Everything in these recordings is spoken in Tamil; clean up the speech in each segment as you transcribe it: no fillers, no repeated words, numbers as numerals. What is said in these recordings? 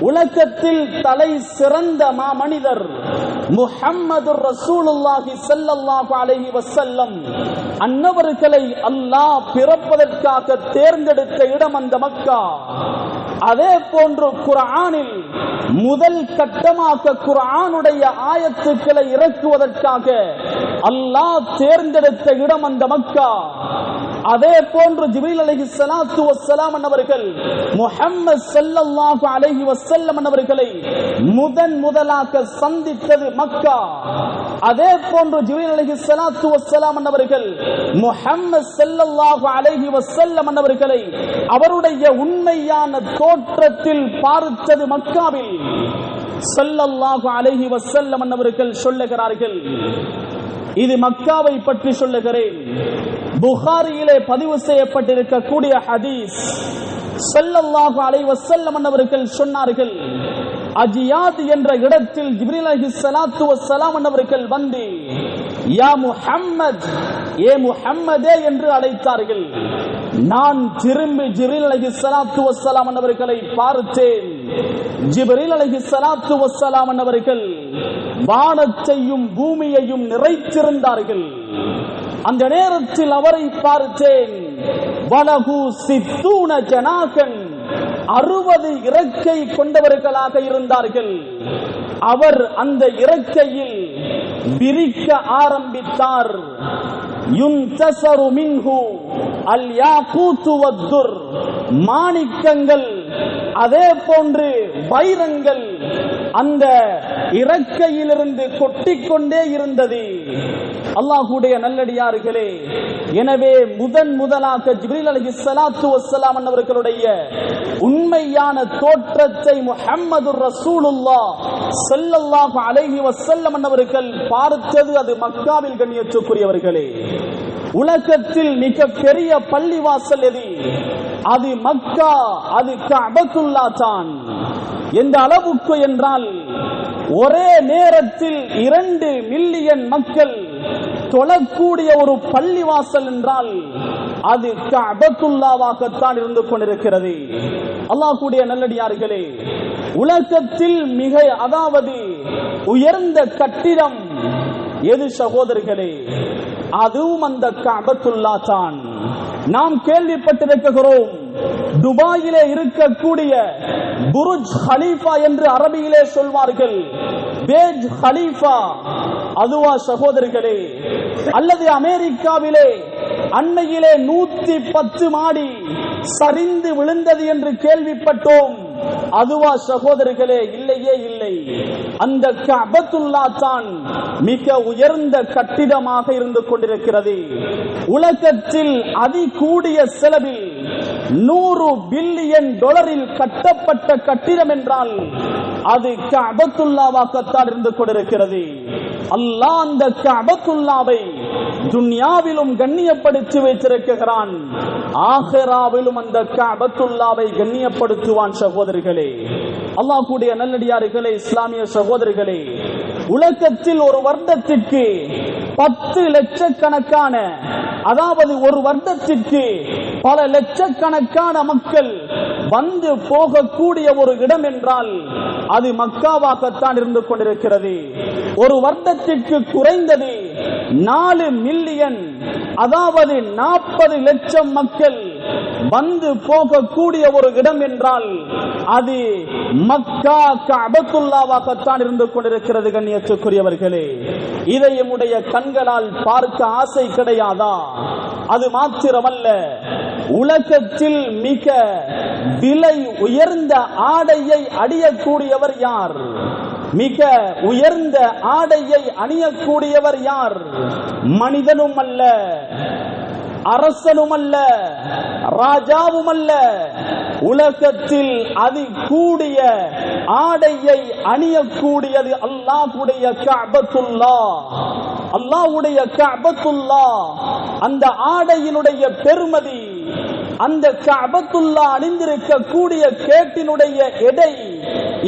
உலகத்தில் தலை சிறந்த மாமனிதர் முஹம்மது ரசூலுல்லாஹி ஸல்லல்லாஹு அலைஹி வஸல்லம் அன்னவர்களை அல்லாஹ் பிறப்பதற்காக தேர்ந்தெடுத்த இடம் அந்த மக்கா. அதே போன்று குர்ஆனில் முதல் கட்டமாக குர்ஆனுடைய ஆயத்துக்களை இறக்குவதற்காக அல்லாஹ் தேர்ந்தெடுத்த இடம் அந்த மக்கா. அதே போன்று ஜிப்ரீல் அலைஹிஸ்ஸலாத்து வஸ்ஸலாம் அவர்கள் முஹம்மது ஸல்லல்லாஹு அலைஹி வஸல்லம் அவர்களை முதலாக சந்தித்தது மக்கா. அதே போன்று ஜிப்ரீல் அலைஹிஸ்ஸலாத்து வஸ்ஸலாம் அவர்கள் முஹம்மது ஸல்லல்லாஹு அலைஹி வஸல்லம் அவர்களை அவருடைய உண்மையான தோற்றத்தில் பார்த்தது மக்காவில். ஸல்லல்லாஹு அலைஹி வஸல்லம் அவர்கள் சொல்லுகிறார்கள், இது மக்காவை பற்றி சொல்லுகிறேன். புகாரியிலே பதிவு செய்யப்பட்டிருக்கக்கூடிய ஹதீஸ். ஸல்லல்லாஹு அலைஹி வஸல்லம் அவர்கள் சொன்னார்கள், அஜியாத் என்ற இடத்தில் ஜிப்ரீல் அலைஹிஸ்ஸலாத்து வஸ்ஸலாம் அவர்கள் வந்து யா முஹம்மத், ஏ முஹம்மதே என்று அழைத்தார்கள். நான் திரும்பி ஜிப்ரீல் அலைஹிஸ்ஸலாத்து வஸ்ஸலாம் அவர்களை பார்த்தேன். ஜிப்ரீல் அலைஹிஸ்ஸலாத்து வஸ்ஸலாம் அவர்கள் வானத்தையும் பூமியையும் நிறைத்திருந்தார்கள். அந்த நேரத்தில் அவரை பார்த்தேன். வலஹு சித்தூன ஜனாகன், 60 இறக்கை கொண்டவர்களாக இருந்தார்கள். அவர் அந்த இறக்கையில் விரிக்க ஆரம்பித்தார். யுன்தஸரு மின்ஹு அல் யாகூத் வத்துர், மாணிக்கங்கள் அதே போன்று வைரங்கள் அந்த இறக்கையிலிருந்து கொட்டிக்கொண்டே இருந்தது. அல்லாஹ்வுடைய நல்லடியார்களே, எனவே முதலாக ஜிப்ரீல் அலைஹிஸ்ஸலாத்து வஸ்ஸலாம் அவர்களுடைய உண்மையான தோற்றத்தை முஹம்மது ரசூலுல்லாஹ் ஸல்லல்லாஹு அலைஹி வஸல்லம் அவர்கள் பார்த்தது அது மக்காவில். கண்ணியத்துக்குரியவர்களே, உலகத்தில் மிக பெரிய பள்ளிவாசல் எது? அது மக்கா, அது கஅபத்துல்லாஹ் தான். எந்த அளவுக்கு என்றால் ஒரே நேரத்தில் 2 மில்லியன் மக்கள் தொழக்கூடிய ஒரு பள்ளிவாசல் என்றால் அது கஅபத்துல்லாஹ்வாகத்தான் இருந்து கொண்டிருக்கிறது. அல்லாஹ்வுடைய நல்லடியார்களே, உலகத்தில் மிக அதாவது உயர்ந்த கட்டிடம் எது சகோதரர்களே? அதுவும் அந்த கஅபத்துல்லாஹ் தான். நாம் கேள்விப்பட்டிருக்கிறோம், துபாயிலே இருக்கக்கூடிய புர்ஜ் ஹலீஃபா என்று அரபியிலே சொல்வார்கள். பேஜ் ஹலீஃபா அதுவா சகோதரர்களே? அல்லது அமெரிக்காவிலே அண்மையிலே 110 மாடி சரிந்து விழுந்தது என்று கேள்விப்பட்டோம். அதுவா சகோதரர்களே? இல்லையே இல்லை. அந்த கஅபத்துல்லாஹ் தான் மிக உயர்ந்த கட்டிடமாக இருந்து கொண்டிருக்கிறது. உலகத்தில் அதிகூடிய செலவில் $100 பில்லியன் கட்டப்பட்ட கட்டிடம் என்றால் அது கஅபத்துல்லாஹ்வாகத்தான் இருந்து கொண்டிருக்கிறது. அல்லாஹ் அந்த கஅபத்துல்லாவை துன்யாவிலும் கண்ணியப்படுத்தி வைத்திருக்கிறான், ஆகிராவிலும் அந்த கஅபத்துல்லாவை கண்ணியப்படுத்துவான். சகோதரர்களே, அல்லாஹ்வுடைய நல்லடியார்களே, இஸ்லாமிய சகோதரர்களே, உலகத்தில் ஒரு வருடத்திற்கு 10 லட்சக்கணக்கான, அதாவது ஒரு வருடத்திற்கு பல லட்சக்கணக்கான மக்கள் வந்து போகக்கூடிய ஒரு இடம் என்றால் அது மக்காவாகத்தான் இருந்து கொண்டிருக்கிறது. ஒரு வருடத்திற்கு குறைந்தது 4 மில்லியன், அதாவது 40 லட்சம் மக்கள் வந்து போகக்கூடிய ஒரு இடம் என்றால் அது மக்கா கஅபத்துல்லாஹ்வாகத்தான் இருந்து கொண்டிருக்கிறது. கண்ணியத்துக்குரியவர்களே, இதை நம்முடைய கண்களால் பார்க்க ஆசை கிடையாதா? அது மாத்திரமல்ல, உலகத்தில் மிக விலை உயர்ந்த ஆடையை அணியக்கூடியவர் யார்? மிக உயர்ந்த ஆடையை அணியக்கூடியவர் யார்? மனிதனும் அல்ல, அரசனும் அல்ல, ராஜாவும் அல்ல. உலகத்தில் அதிகூடிய ஆடையை அணியக்கூடியது அல்லாஹ்வுடைய கஅபத்துல்லாஹ். அல்லாஹ்வுடைய கஅபத்துல்லாஹ், அந்த ஆடையினுடைய பெருமதி, அந்த கஅபத்துல்லாஹ் அணிந்திருக்கக்கூடிய கேட்டினுடைய எடை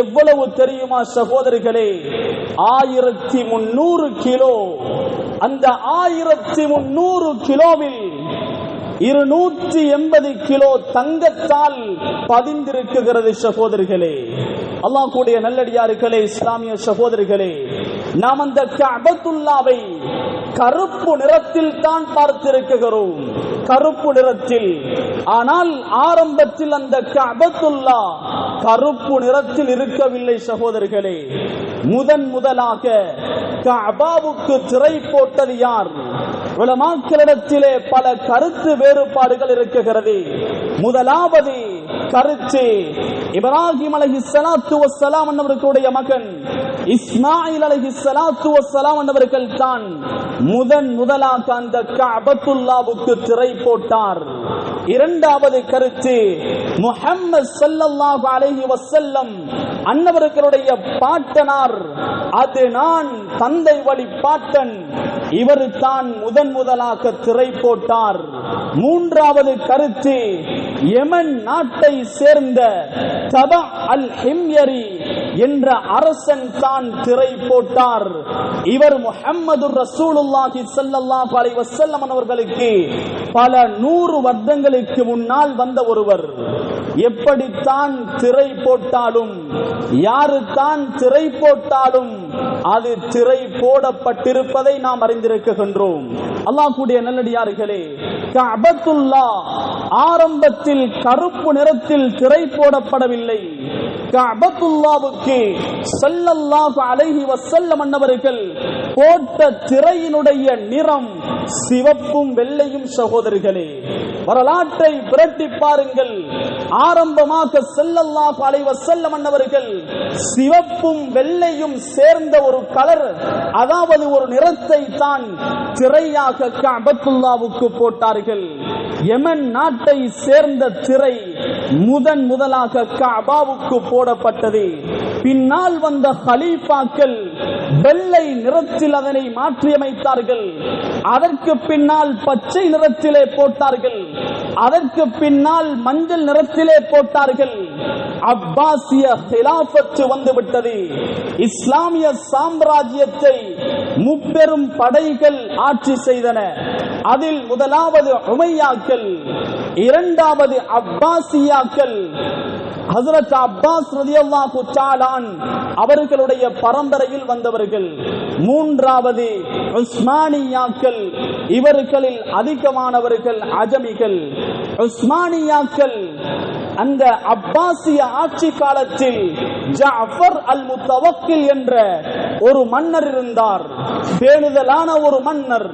எவ்வளவு தெரியுமா சகோதரர்களே? 1300 கிலோ. அந்த 1300 கிலோவில் 280 கிலோ தங்கத்தால் பதிந்திருக்கிறது சகோதரர்களே. அல்லாஹ் கூடிய நல்லடியார்களே, இஸ்லாமிய சகோதரர்களே, நாம் அந்த கஅபத்துல்லாவை கருப்பு நிறத்தில் தான் பார்த்திருக்கிறோம், கருப்பு நிறத்தில். ஆனால் ஆரம்பத்தில் அந்த கஅபத்துல்லா கருப்பு நிறத்தில் இருக்கவில்லை சகோதரர்களே. முதலாக கஅபாவுக்கு திரை போட்டது யார்? உலமாக்களிடத்திலே பல கருத்து வேறுபாடுகள் இருக்கிறது. முதலாவது கருத்து, இப்ராஹிம் அலைஹிஸ்ஸலாத்து வஸ்ஸலாம் அவர்களுடைய மகன் இஸ்மாயில் அலைஹிஸ்ஸலாத்து வஸ்ஸலாம் அவர்கள் தான் முதலாக அந்த கஅபத்துல்லாவுக்கு திரை போட்டார். இரண்டாவது கருத்து, முஹம்மது ஸல்லல்லாஹு அலைஹி வஸல்லம் அன்னவர்களுடைய பாட்டனார், அது நான் தந்தை வழி பாட்டன், இவர் தான் முதலாக திரை போட்டார். மூன்றாவது கருத்து, யமன் நாட்டை சேர்ந்த தபா அல் ஹிம்யரி என்ற அரசன் தான் திரை போட்டார். இவர் முஹம்மது ரசூலுல்லாஹி ஸல்லல்லாஹு அலைஹி வஸல்லம் அவர்களுக்கு பல 100 வருடங்களுக்கு முன்னால் வந்த ஒருவர். எப்படித்தான் திரை போட்டாலும், யாரு தான் திரை போட்டாலும் அது திரை போடப்பட்டிருப்பதை நாம் அறிந்திருக்கின்றோம். அல்லாஹ் கூடிய நல்லடியார்களே, கஅபத்துல்லா ஆரம்பத்தில் கருப்பு நிறத்தில் திரை போடப்படவில்லை. கஅபத்துல்லாவுக்கு ஸல்லல்லாஹு அலைஹி வஸல்லம் அன்னவர்கள் போட்ட திரையினுடைய நிறம் சிவப்பும் வெள்ளையும் சகோதரர்களே. வரலாற்றை புரட்டி பாருங்கள். ஆரம்பமாக ஸல்லல்லாஹு அலைஹி வஸல்லம் அன்னவர்கள் சிவப்பும் வெள்ளையும் சேர்ந்த ஒரு கலர், அதாவது ஒரு நிறத்தை தான் திரையாக கஅபத்துல்லாவுக்கு போட்டார்கள். யமன் நாட்டை சேர்ந்த திரை முதலாக கஅபாவுக்கு போடப்பட்டது. பின்னால் வந்த கலீஃபாக்கள் வெள்ளை நிறத்தில் அதனை மாற்றியமைத்தார்கள். அதற்கு பின்னால் பச்சை நிறத்திலே போட்டார்கள். அதற்கு பின்னால் மஞ்சள் நிறத்திலே போட்டார்கள். அப்பாசிய ஹிலாஃபத் வந்துவிட்டது. இஸ்லாமிய சாம்ராஜ்யத்தை முப்பெரும் படைகள் ஆட்சி செய்தன. அதில் முதலாவது உமையாக்கள், இரண்டாவது அப்பாசியாக்கள், ஹஜ்ரத் அப்பாஸ் ரலியல்லாஹு தஆலா அவர்களுடைய பரம்பரையில் வந்தவர்கள். மூன்றாவது உஸ்மானியாக்கள், இவர்களில் அதிகமானவர்கள் அஜமிகள். உஸ்மானியாக்கள் அந்த அப்பாசிய ஆட்சி காலத்தில் ஜஅஃபர் அல் முத்தவக்கில் என்ற ஒரு மன்னர் இருந்தார், பேணுதலான ஒரு மன்னர்.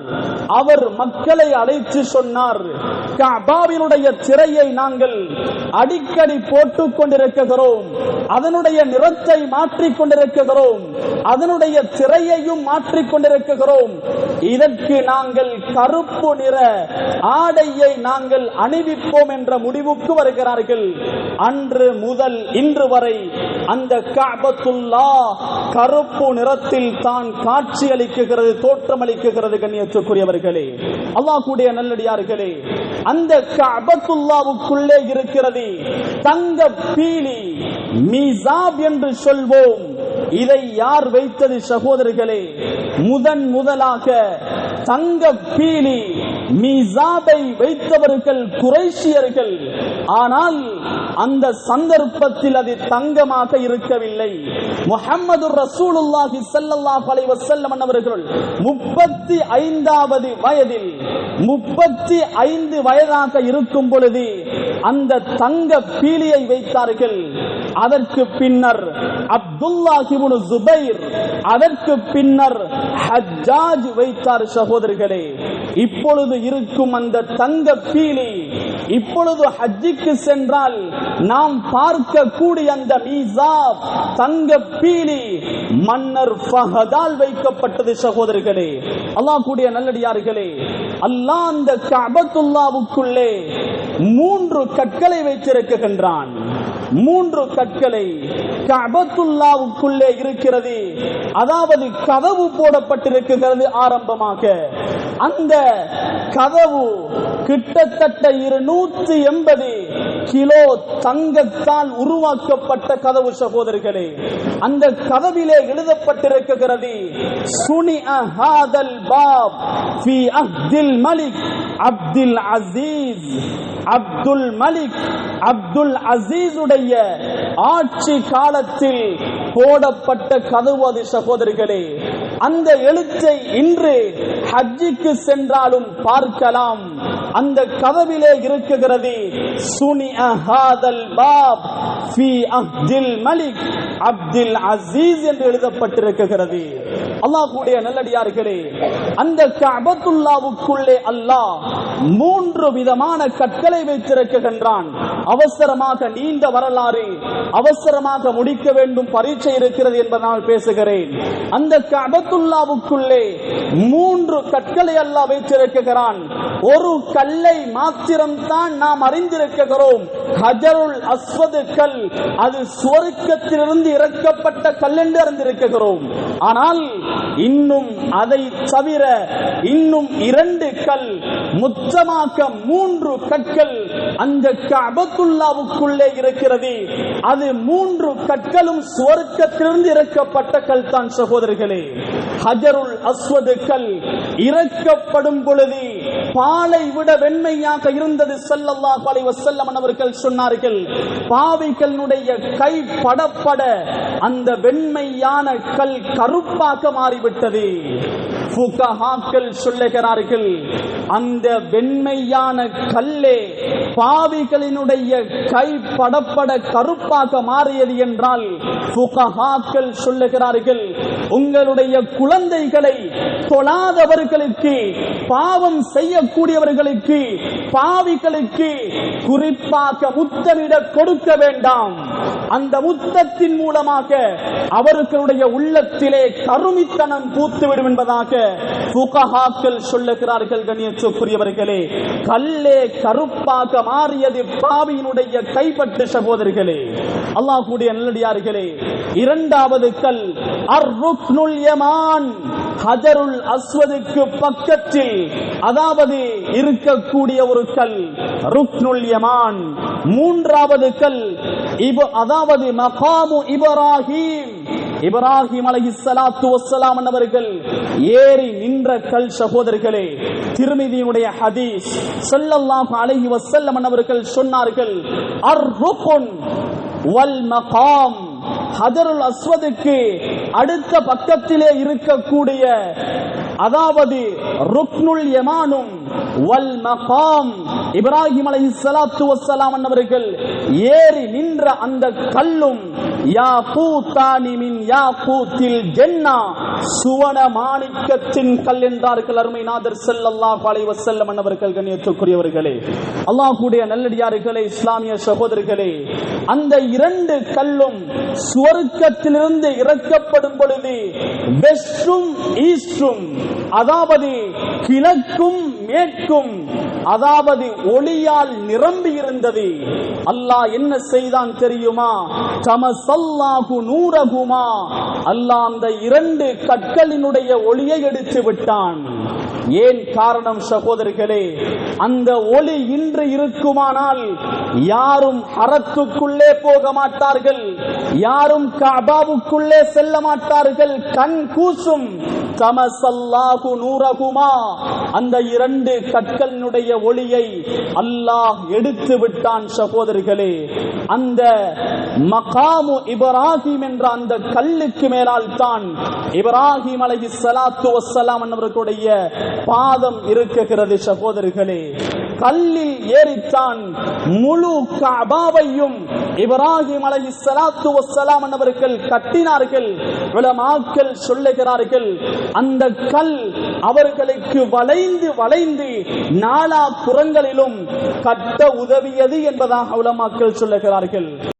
அவர் மக்களை அழைத்து சொன்னார், கஅபாவினுடைய திரையை நாங்கள் அடிக்கடி போட்டுக் கொண்டிருக்கிறோம், அதனுடைய நிறத்தை மாற்றிக் கொண்டிருக்கிறோம், அதனுடைய திரையையும் மாற்றிக் கொண்டிருக்கிறோம். இதற்கு நாங்கள் கருப்பு நிற ஆடையை நாங்கள் அணிவிப்போம் என்ற முடிவுக்கு வருகிறார்கள். அன்று முதல் இன்று வரை அந்த கஅபத்துல்லா கருப்பு நிறத்தில் தான் காட்சி அளிக்கிறது, தோற்றம் அளிக்கிறது. கண்ணியத்துக்குரியவர்களே, அல்லாஹ் கூடிய நல்லடியார்களே, அந்த கஅபத்துல்லாவுக்குள்ளே இருக்கிறது தங்க பீலி, மீசாப் என்று சொல்வோம். இதை யார் வைத்தது சகோதரர்களே? முதலாக தங்க பீலி மீசாபை வைத்தவர்கள் குறைஷியர்கள். ஆனால் அந்த சந்தர்ப்பத்தில் அது தங்கமாக இருக்கவில்லை. முஹம்மது ரசூலுல்லாஹி ஸல்லல்லாஹு அலைஹி வஸல்லம் அவர்கள் 35வது வயதில் 35 வயதாக இருக்கும் பொழுது அந்த தங்க பீலியை வைத்தார்கள். அதற்கு பின்னர் அப்துல்லாஹ் இப்னு ஜுபைர், அதற்கு பின்னர் ஹஜ்ஜாஜ் வைத்தார். சகோதரர்களே, இப்பொழுது இருக்கும் அந்த தங்க பீலி, இப்பொழுது ஹஜ்ஜுக்கு சென்றால் நாம் பார்க்கக்கூடிய அந்த மீசாப் தங்க பீலி மன்னர் ஃபஹதால் வைக்கப்பட்டது. சகோதரர்களே, அல்லாஹ் கூடிய நல்லடியார்களே, அல்லாஹ் அந்த கஅபத்துல்லாவுக்குள்ளே 3 கற்களை வைத்திருக்கின்றான். 3 கற்களை கஅபத்துல்லாவுக்குள்ளே இருக்கிறது. அதாவது கதவு போடப்பட்டிருக்கிறது. ஆரம்பமாக அந்த கதவு கிட்டத்தட்ட 280 கிலோ தங்கத்தால் உருவாக்கப்பட்ட கதவு சகோதரர்களே. அந்த கதவிலே எழுதப்பட்டிருக்கிறது, சுனிஅ ஹாதல் பாப் ஃபீ அஹ்தில் மலிக் அப்துல் அசீஸ். அப்துல் மலிக் அப்துல் அசீஸுடைய ஆட்சி காலத்தில் போடப்பட்ட கதவு அது சகோதரர்களே. அந்த எழுத்தை இன்று ஹஜ்ஜுக்கு சென்றாலும் பார்க்கலாம். அந்த கதவிலே இருக்கிறது, சுனிஅ ஹாதல் பாப் ஃபீ அஹ்தில் மலிக் அப்துல் அசீஸ் என்று எழுதப்பட்டிருக்கிறது. அல்லாஹ்வுடைய நல்லடியார்களே, அந்த கஅபத்துல்லாவுக்குள்ளே அல்லாஹ் 3 விதமான கற்களை வைத்திருக்கின்றான். அவசரமாக நீண்ட வரலாறு, அவசரமாக முடிக்க வேண்டும், பரீட்சை இருக்கிறது என்பதனால் பேசுகிறேன். அந்த கஅபத்துல்லாவுக்குள்ளே 3 கற்களை அல்லாஹ் வைத்திருக்கிறான். ஒரு கல்லை மாத்திரம்தான் நாம் அறிந்திருக்கிறோம், ஹஜருல் அஸ்வத் கல். அது சுவர்க்கத்திலிருந்து இறக்கப்பட்ட கல் என்று அறிந்திருக்கிறோம். ஆனால் இன்னும் அதை தவிர இன்னும் 2 கல், மொத்தமாக 3 கற்கள் அந்த கஅபத்துல்லாவுக்குள்ளே இருக்கிறது. அது 3 கற்களும் சுவர்க்கத்திலிருந்து இறக்கப்பட்ட கல் தான் சகோதரர்களே. ஹஜருல் அஸ்வத் கல் இறக்கப்படும் பொழுது பாலை விட வெண்மையாக இருந்தது. ஸல்லல்லாஹு அலைஹி வஸல்லம் அவர்கள் சொன்னார்கள், பாவிகளுடைய கை படப்பட அந்த வெண்மையான கல் கருப்பாக மாறிவிட்டது. ஃபுகஹாக்கள் சொல்லுகிறார்கள், அந்த வெண்மையான கல்லே பாவிகளினுடைய கை படப்பட கருப்பாக மாறியது என்றால் ஃபுகஹாக்கள் சொல்லுகிறார்கள், உங்களுடைய குழந்தைகளை தொழாதவர்களுக்கு, பாவம் செய்யக்கூடியவர்களுக்கு, பாவிகளுக்கு குறிப்பாக முத்தமிட கொடுக்க வேண்டாம். அந்த முத்தத்தின் மூலமாக அவர்களுடைய உள்ளத்திலே கருமித்தனம் பூத்துவிடும் என்பதாக ஃபுகஹாக்கள் சொல்லுகிறார்கள். கண்ணியத்துக்குரியவர்களே, கல்லே கருப்பாக மாறியது பாவியினுடைய கைப்பற்று சகோதரர்களே. அல்லாஹ்வுடைய நல்லடியார்களே, 2வது கல் அர்-ருக்னுல் யமான், ஹஜருல் அஸ்வதுக்கு பக்கத்தில் அதாவது இருக்கக்கூடிய ஒரு கல் ருக்னுல் யமான். 3வது கல் அதாவது மகாமு இப்ராஹிம், இப்ராஹிம் அலைஹிஸ்ஸலாத்து வஸ்ஸலாம் அவர்கள் ஏறி நின்ற கல் சகோதரர்களே. திர்மிதியுடைய ஹதீஸ், ஸல்லல்லாஹு அலைஹி வஸல்லம் அவர்கள் சொன்னார்கள், அர்-ருக்ன் வல் மகாம், ஹஜருல் அஸ்வதுக்கு அடுத்த பக்கத்திலே இருக்கக்கூடிய அதாவது ருக்னுல் யமானும் வல் மகாம், இப்ராஹிம் அலைஹிஸ்ஸலாத்து வஸ்ஸலாம் அவர்கள் ஏறி நின்ற அந்த கல்லும் யாகூத்தானி மின் யாகூத்தில் ஜன்னா, சுவன மாணிக்கத்தின் கல் என்றார்கள் அருமை நாதர் ஸல்லல்லாஹு அலைஹி வஸல்லம் அவர்கள். கண்ணியத்துக்குரியவர்களே, அல்லாஹ்வுடைய நல்லடியார்களே, இஸ்லாமிய சகோதரர்களே, அந்த 2 கல்லும் சுவர்க்கத்திலிருந்து இறக்கப்படும் பொழுது வெஸ்டும் ஈஸ்டும், அதாவது கிழக்கும் மேற்கும், அதாவது ஒளியால் நிரம்பி இருந்தது. அல்லாஹ் என்ன செய்தான் தெரியுமா? தமஸல்லாஹு நூரஹுமா, அல்லாஹ் அந்த 2 கற்களினுடைய ஒளியை எடுத்து விட்டான். ஏன் காரணம் சகோதரர்களே? அந்த ஒளி இன்று இருக்குமானால் யாரும் ஹரத்துக்குள்ளே போக மாட்டார்கள், யாரும் கஅபாவுக்குள்ளே செல்ல மாட்டார்கள், கண் கூசும். தமஸல்லாஹு நூரஹுமா, அந்த 2 கற்களினுடைய ஒளியை அல்லாஹ் எடுத்து விட்டான் சகோதரர்களே. அந்த மகாமு இப்ராஹிம் என்ற அந்த கல்லுக்கு மேலால் தான் இப்ராஹிம் அலைஹிஸ்ஸலாத்து வஸ்ஸலாம் அவர்களுடைய பாதம் இருக்கிறது சகோதரர்களே. கல்லில் ஏறித்தான் முழு கஅபாவையும் இப்ராஹிம் அலைஹிஸ்ஸலாத்து வஸ்ஸலாம் அவர்கள் கட்டினார்கள். உலமாக்கள் சொல்லுகிறார்கள், அந்த கல் அவர்களுக்கு வளைந்து வளைந்து நாலா புறங்களிலும் கட்ட உதவியது என்பதாக உலமாக்கள் சொல்லுகிறார்கள்.